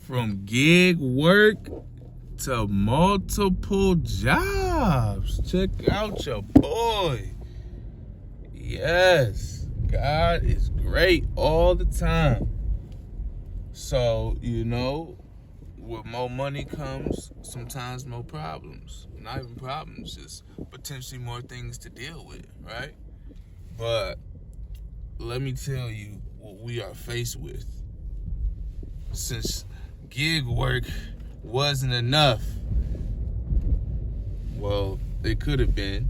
From gig work to multiple jobs. Check out your boy. Yes, God is great all the time. So, with more money comes sometimes more problems. Not even problems, just potentially more things to deal with, right? But let me tell you what we are faced with. Since gig work wasn't enough, well, it could have been.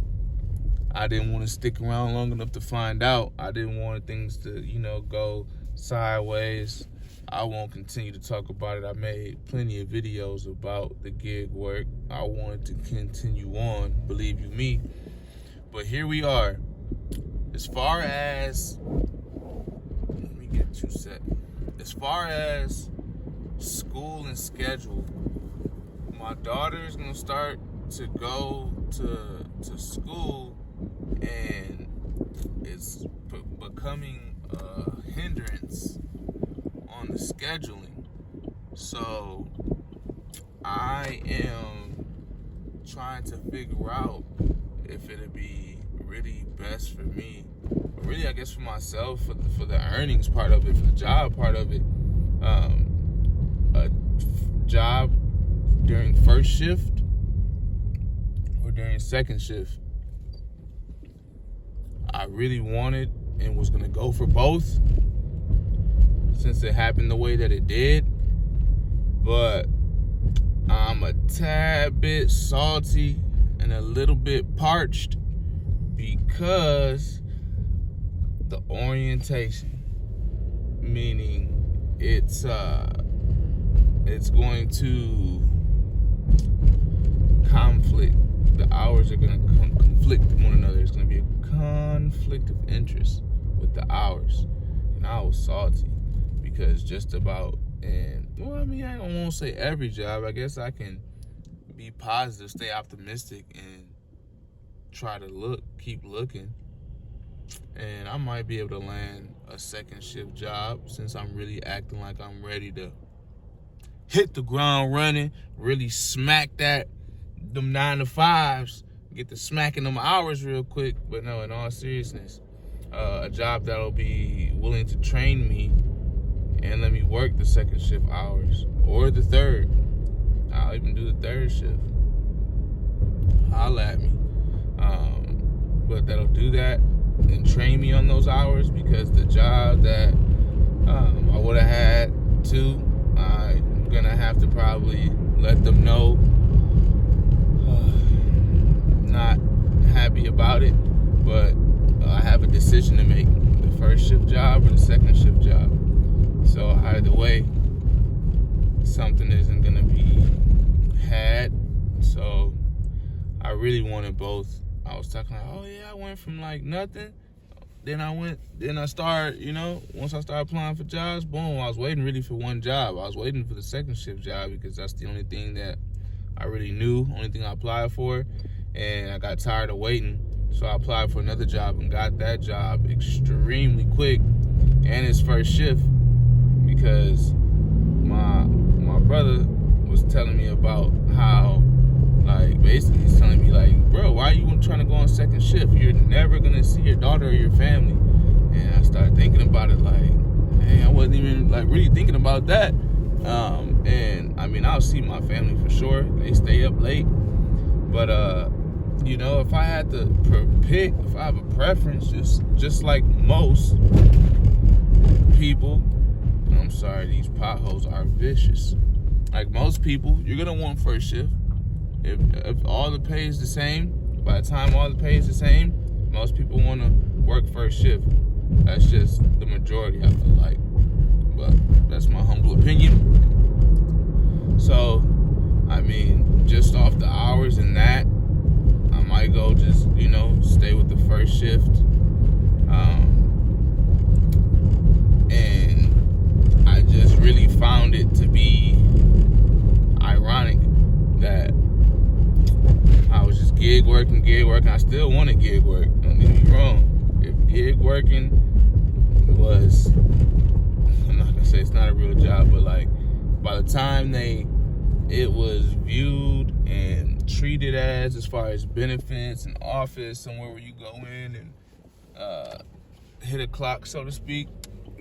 I didn't want to stick around long enough to find out. I didn't want things to, go sideways. I won't continue to talk about it. I made plenty of videos about the gig work. I wanted to continue on, believe you me. But here we are. As far as, let me get 2 seconds. As far as school and schedule, my daughter is going to start to go to school, and it's becoming a hindrance on the scheduling. So I am trying to figure out if it'll be really best for me, or really I guess for myself, for the earnings part of it, for the job part of it, a job during first shift or during second shift. I really wanted and was gonna go for both since it happened the way that it did, but I'm a tad bit salty and a little bit parched because the orientation, meaning it's going to conflict. The hours are going to conflict with one another. It's going to be a conflict of interest with the hours. And I was salty because just about, I don't want to say every job. I guess I can be positive, stay optimistic, and try to keep looking. And I might be able to land a second shift job since I'm really acting like I'm ready to hit the ground running, really smack them 9 to 5s, get to smacking them hours real quick. But no, in all seriousness, a job that'll be willing to train me and let me work the second shift hours or the third. I'll even do the third shift. Holla at me. But that'll do that and train me on those hours, because the job that I would have had to, I'm gonna have to probably let them know not happy about it, but I have a decision to make: the first shift job or the second shift job. So either way, something isn't gonna be had. So I really wanted both. I was talking like, oh yeah, I went from like nothing. Then I started, once I started applying for jobs, boom, I was waiting really for one job. I was waiting for the second shift job because that's the only thing that I really knew, only thing I applied for. And I got tired of waiting. So I applied for another job and got that job extremely quick. And it's first shift, because my brother was telling me about how, like, basically he's telling me like, bro, why are you trying to go on second shift? You're never gonna see your daughter or your family. And I started thinking about it like, hey, I wasn't even like really thinking about that. And I mean, I'll see my family for sure. They stay up late. But if I had to pick, if I have a preference, just like most people, I'm sorry, these potholes are vicious. Like most people, you're gonna want first shift. If all the pay is the same, by the time all the pay is the same, most people want to work first shift. That's just the majority, I feel like. But that's my humble opinion. So, I mean, just off the hours and that, I might go just, stay with the first shift. And I just really found it to be ironic that I was just gig working. I still want to gig work. Don't get me wrong. If gig working was, I'm not gonna say it's not a real job, but like, if by the time it was viewed and treated as far as benefits and office, somewhere where you go in and hit a clock, so to speak,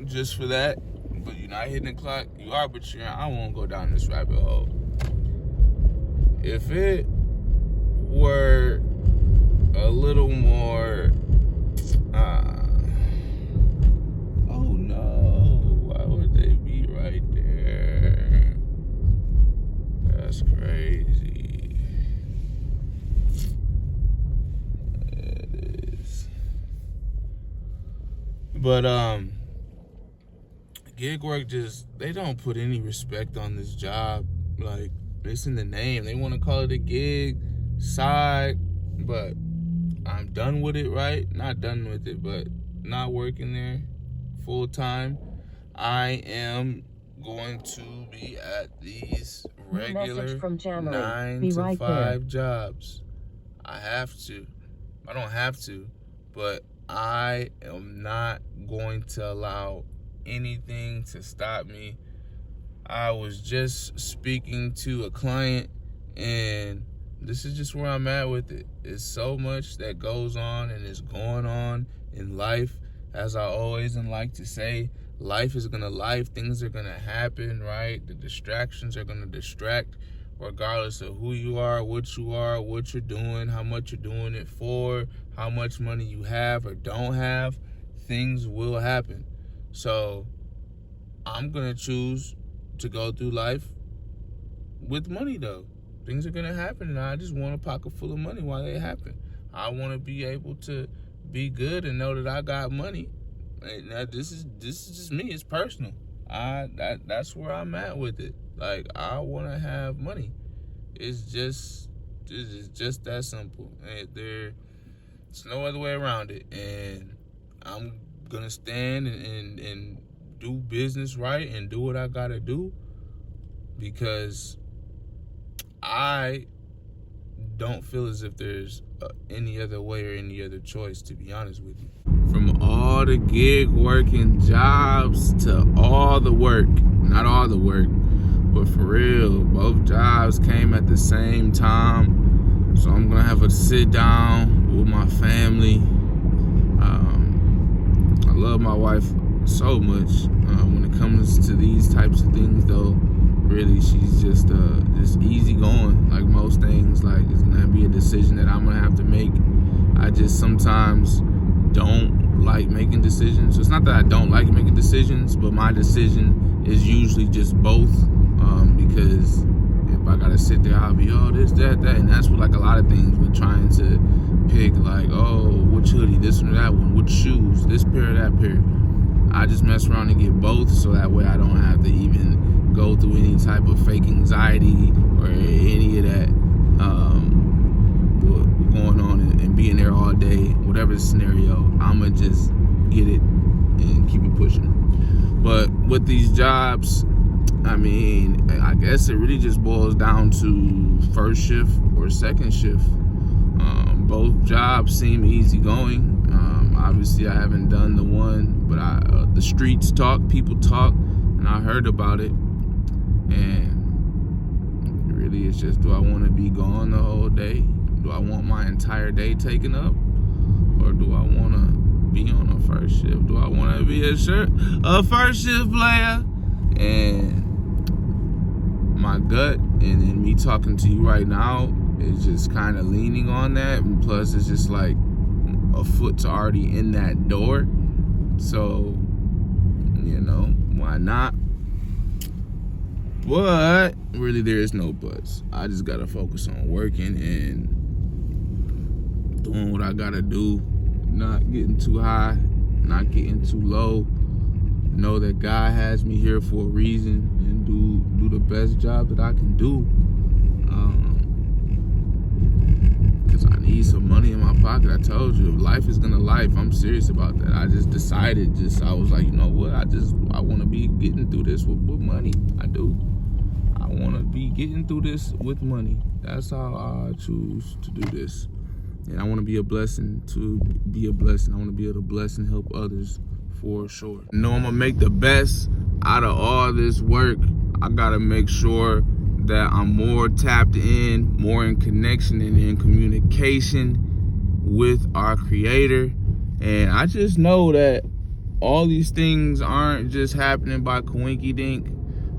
just for that. But you're not hitting the clock, you are, but I won't go down this rabbit hole. If it were a little more, oh no, why would they be right there? That's crazy. It is. But gig work they don't put any respect on this job. Like, it's in the name. They want to call it a gig, side, but I'm done with it, right? Not done with it, but not working there full time. I am going to be at these regular 9 to 5 jobs. I have to. I don't have to, but I am not going to allow anything to stop me. I was just speaking to a client, and this is just where I'm at with it. It's so much that goes on and is going on in life. As I always like to say, life is gonna life. Things are gonna happen, right? The distractions are gonna distract, regardless of who you are, what you're doing, how much you're doing it for, how much money you have or don't have. Things will happen. So I'm gonna choose to go through life with money, though. Things are gonna happen, and I just want a pocket full of money while they happen. I want to be able to be good and know that I got money. And this is just me. It's personal. That's where I'm at with it. Like, I want to have money. It's just that simple. There's no other way around it. And I'm gonna stand and do business right and do what I gotta do, because I don't feel as if there's any other way or any other choice, to be honest with you. From all the gig working jobs to all the work, not all the work, but for real, both jobs came at the same time. So I'm gonna have to sit down with my family. I love my wife so much. When it comes to these types of things, though, really, she's just easy going. Like most things, like, it's gonna be a decision that I'm gonna have to make. I just sometimes don't like making decisions. It's not that I don't like making decisions, but my decision is usually just both. Because if I gotta sit there, I'll be, oh, this, that, and that's what, like, a lot of things with trying to pick, like, oh, which hoodie, this one or that one, which shoes, this pair or that pair. I just mess around and get both, so that way I don't have to even go through any type of fake anxiety or any of that going on and being there all day, whatever the scenario. I'ma just get it and keep it pushing. But with these jobs, I mean, I guess it really just boils down to first shift or second shift. Both jobs seem easygoing. Obviously, I haven't done the one, but the streets talk, people talk, and I heard about it. And really, it's just, do I want to be gone the whole day? Do I want my entire day taken up? Or do I want to be on a first shift? Do I want to be a first shift player? And my gut and me talking to you right now is just kind of leaning on that. And plus, it's just like a foot's already in that door. So, why not? But really, there is no buts. I just gotta focus on working and doing what I gotta do. Not getting too high, not getting too low. Know that God has me here for a reason, and do the best job that I can do. Because I need some money in my pocket. I told you, if life is gonna life, I'm serious about that. I just decided, I was like, you know what? I want to be getting through this with money. I do. I want to be getting through this with money. That's how I choose to do this. And I want to be a blessing I want to be able to bless and help others for sure. I'm going to make the best out of all this work. I gotta make sure that I'm more tapped in, more in connection and in communication with our Creator. And I just know that all these things aren't just happening by coinky dink.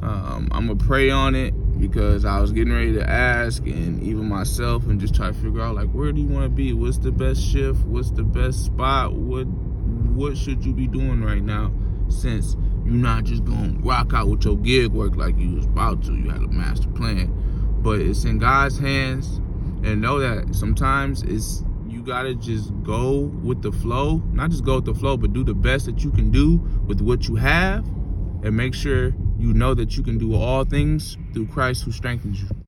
I'm gonna pray on it, because I was getting ready to ask, and even myself, and just try to figure out, like, where do you want to be? What's the best shift? What's the best spot? What should you be doing right now, since you're not just gonna rock out with your gig work like you was about to? You had a master plan, but it's in God's hands. And know that sometimes you gotta just go with the flow. Not just go with the flow, but do the best that you can do with what you have, and make sure you know that you can do all things through Christ who strengthens you.